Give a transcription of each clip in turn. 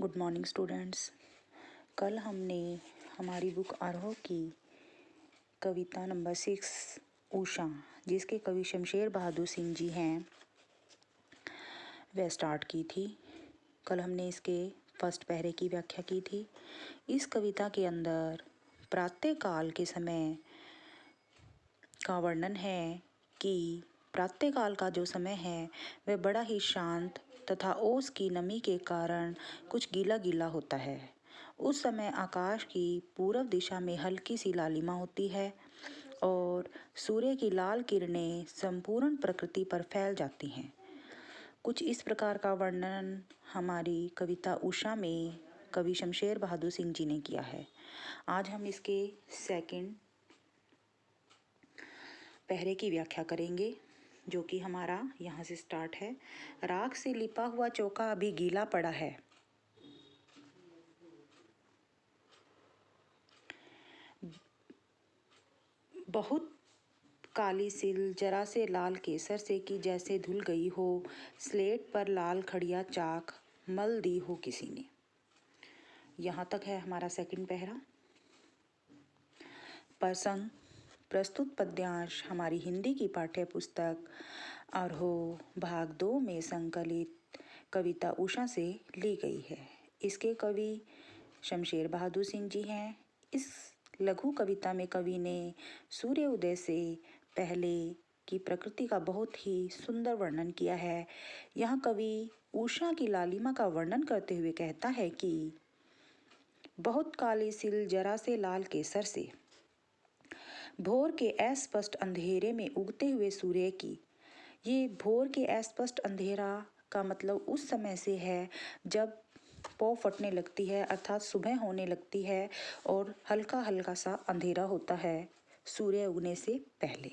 Good morning students. कल हमने हमारी बुक आरोह की कविता नंबर 6 उषा, जिसके कवि शमशेर बहादुर सिंह जी हैं, वह स्टार्ट की थी। कल हमने इसके फर्स्ट पहरे की व्याख्या की थी। इस कविता के अंदर प्रातःकाल के समय का वर्णन है कि प्रातःकाल का जो समय है वह बड़ा ही शांत तथा ओस की नमी के कारण कुछ गीला गीला होता है। उस समय आकाश की पूर्व दिशा में हल्की सी लालिमा होती है और सूर्य की लाल किरणें संपूर्ण प्रकृति पर फैल जाती हैं। कुछ इस प्रकार का वर्णन हमारी कविता उषा में कवि शमशेर बहादुर सिंह जी ने किया है। आज हम इसके सेकंड पहरे की व्याख्या करेंगे, जो कि हमारा यहाँ से स्टार्ट है। राख से लिपा हुआ चौका अभी गीला पड़ा है। बहुत काली सिल जरा से लाल केसर से की जैसे धुल गई हो, स्लेट पर लाल खड़िया चाक मल दी हो किसी ने। यहाँ तक है हमारा सेकंड पहरा। प्रसंग प्रस्तुत पद्यांश हमारी हिंदी की पाठ्य पुस्तक आरोह भाग 2 में संकलित कविता उषा से ली गई है। इसके कवि शमशेर बहादुर सिंह जी हैं। इस लघु कविता में कवि ने सूर्य उदय से पहले की प्रकृति का बहुत ही सुंदर वर्णन किया है। यहाँ कवि उषा की लालिमा का वर्णन करते हुए कहता है कि बहुत काली सिल जरा से लाल केसर से, भोर के अस्पष्ट अंधेरे में उगते हुए सूर्य की। ये भोर के अस्पष्ट अंधेरा का मतलब उस समय से है जब पौ फटने लगती है, अर्थात सुबह होने लगती है और हल्का हल्का सा अंधेरा होता है सूर्य उगने से पहले।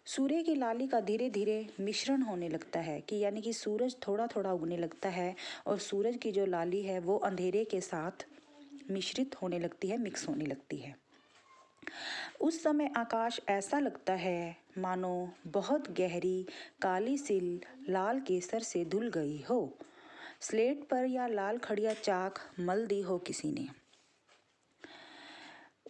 सूर्य की लाली का धीरे धीरे मिश्रण होने लगता है कि यानी कि सूरज थोड़ा थोड़ा उगने लगता है और सूरज की जो लाली है वो अंधेरे के साथ मिश्रित होने लगती है, मिक्स होने लगती है। उस समय आकाश ऐसा लगता है मानो बहुत गहरी काली सिल लाल केसर से धुल गई हो, स्लेट पर या लाल खड़िया चाक मल दी हो किसी ने।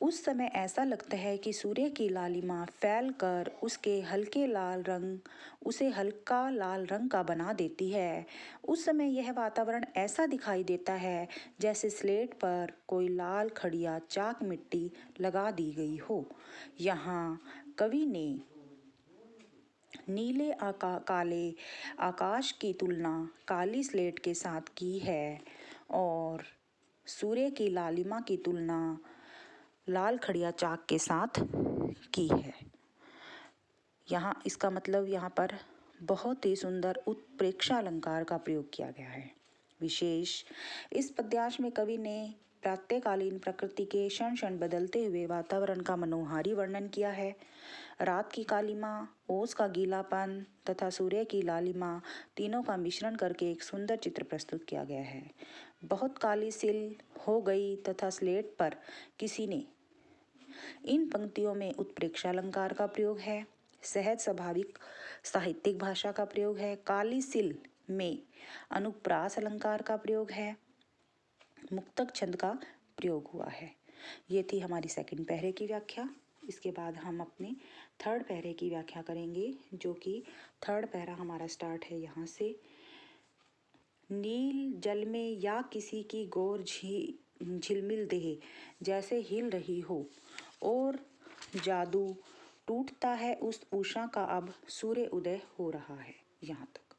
उस समय ऐसा लगता है कि सूर्य की लालिमा फैलकर उसके हल्के लाल रंग उसे हल्का लाल रंग का बना देती है। उस समय यह वातावरण ऐसा दिखाई देता है जैसे स्लेट पर कोई लाल खड़िया चाक मिट्टी लगा दी गई हो। यहाँ कवि ने नीले काले आकाश की तुलना काली स्लेट के साथ की है और सूर्य की लालिमा की तुलना लाल खड़िया चाक के साथ की है। यहाँ इसका मतलब यहाँ पर बहुत ही सुंदर उत्प्रेक्षा अलंकार का प्रयोग किया गया है। विशेष इस पद्यांश में कवि ने प्रातःकालीन प्रकृति के क्षण क्षण बदलते हुए वातावरण का मनोहारी वर्णन किया है। रात की कालिमा, ओस का गीलापन तथा सूर्य की लालिमा तीनों का मिश्रण करके एक सुंदर चित्र प्रस्तुत किया गया है। बहुत काली सिल हो गई तथा स्लेट पर किसी ने, इन पंक्तियों में उत्प्रेक्षा अलंकार का प्रयोग है, सहज स्वाभाविक साहित्यिक भाषा का प्रयोग है। काली सिल में अनुप्रास अलंकार का प्रयोग है, मुक्तक छंद का प्रयोग हुआ है। ये थी हमारी सेकंड पहरे की व्याख्या। इसके बाद हम अपने थर्ड पहरे की व्याख्या करेंगे, जो कि थर्ड पहरा हमारा स्टार्ट है यहाँ से। नील जल में या किसी की गोर झिलमिल देह जैसे हिल रही हो और जादू टूटता है उस उषा का, अब सूर्य उदय हो रहा है। यहाँ तक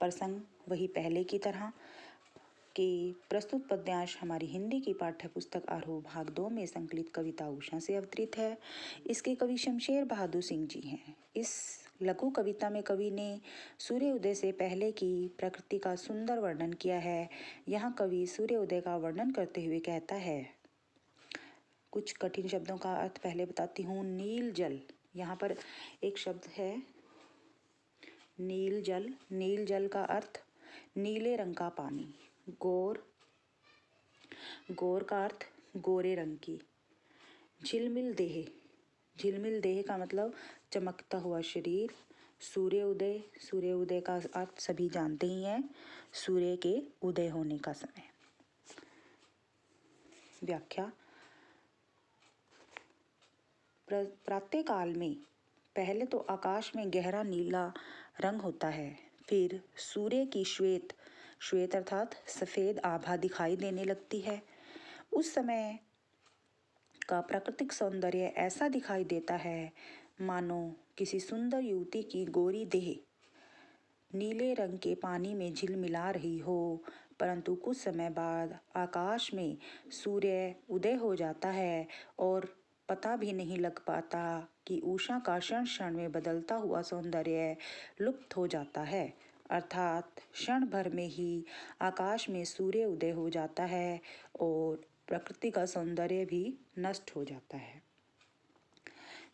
प्रसंग वही पहले की तरह कि प्रस्तुत पद्यांश हमारी हिंदी की पाठ्य पुस्तक आरोह भाग 2 में संकलित कविता उषा से अवतरित है। इसके कवि शमशेर बहादुर सिंह जी हैं। इस लघु कविता में कवि ने सूर्य उदय से पहले की प्रकृति का सुंदर वर्णन किया है। यहाँ कवि सूर्य उदय का वर्णन करते हुए कहता है, कुछ कठिन शब्दों का अर्थ पहले बताती हूँ। नील जल, यहाँ पर एक शब्द है नील जल। नील जल का अर्थ नीले रंग का पानी। गोर, गोर का अर्थ गोरे रंग की। झिलमिल देह, झिलमिल देह का मतलब चमकता हुआ शरीर। सूर्योदय, सूर्योदय का अर्थ सभी जानते ही हैं, सूर्य के उदय होने का समय। व्याख्या। प्रातः काल में पहले तो आकाश में गहरा नीला रंग होता है, फिर सूर्य की श्वेत श्वेत अर्थात सफेद आभा दिखाई देने लगती है। उस समय का प्राकृतिक सौंदर्य ऐसा दिखाई देता है मानो किसी सुंदर युवती की गोरी देह नीले रंग के पानी में झिलमिला रही हो। परंतु कुछ समय बाद आकाश में सूर्य उदय हो जाता है और पता भी नहीं लग पाता कि उषा का क्षण क्षण में बदलता हुआ सौंदर्य लुप्त हो जाता है, अर्थात क्षण भर में ही आकाश में सूर्य उदय हो जाता है और प्रकृति का सौंदर्य भी नष्ट हो जाता है।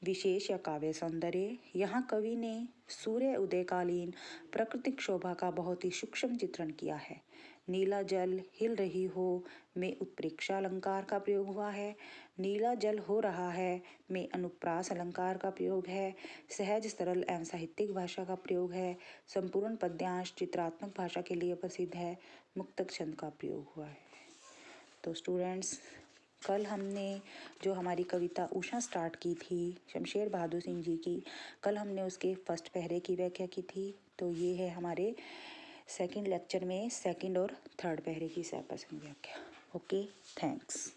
विशेष या काव्य सौंदर्य। यहाँ कवि ने सूर्य उदयकालीन प्राकृतिक शोभा का बहुत ही सूक्ष्म चित्रण किया है। नीला जल हिल रही हो में उत्प्रेक्षा अलंकार का प्रयोग हुआ है। नीला जल हो रहा है में अनुप्रास अलंकार का प्रयोग है। सहज सरल एवं साहित्यिक भाषा का प्रयोग है। संपूर्ण पद्यांश चित्रात्मक भाषा के लिए प्रसिद्ध है। मुक्तक छंद का प्रयोग हुआ है। तो स्टूडेंट्स, कल हमने जो हमारी कविता उषा स्टार्ट की थी शमशेर बहादुर सिंह जी की, कल हमने उसके फर्स्ट पहरे की व्याख्या की थी। तो ये है हमारे सेकंड लेक्चर में सेकंड और थर्ड पहरे की सपसंग व्याख्या। Okay, thanks.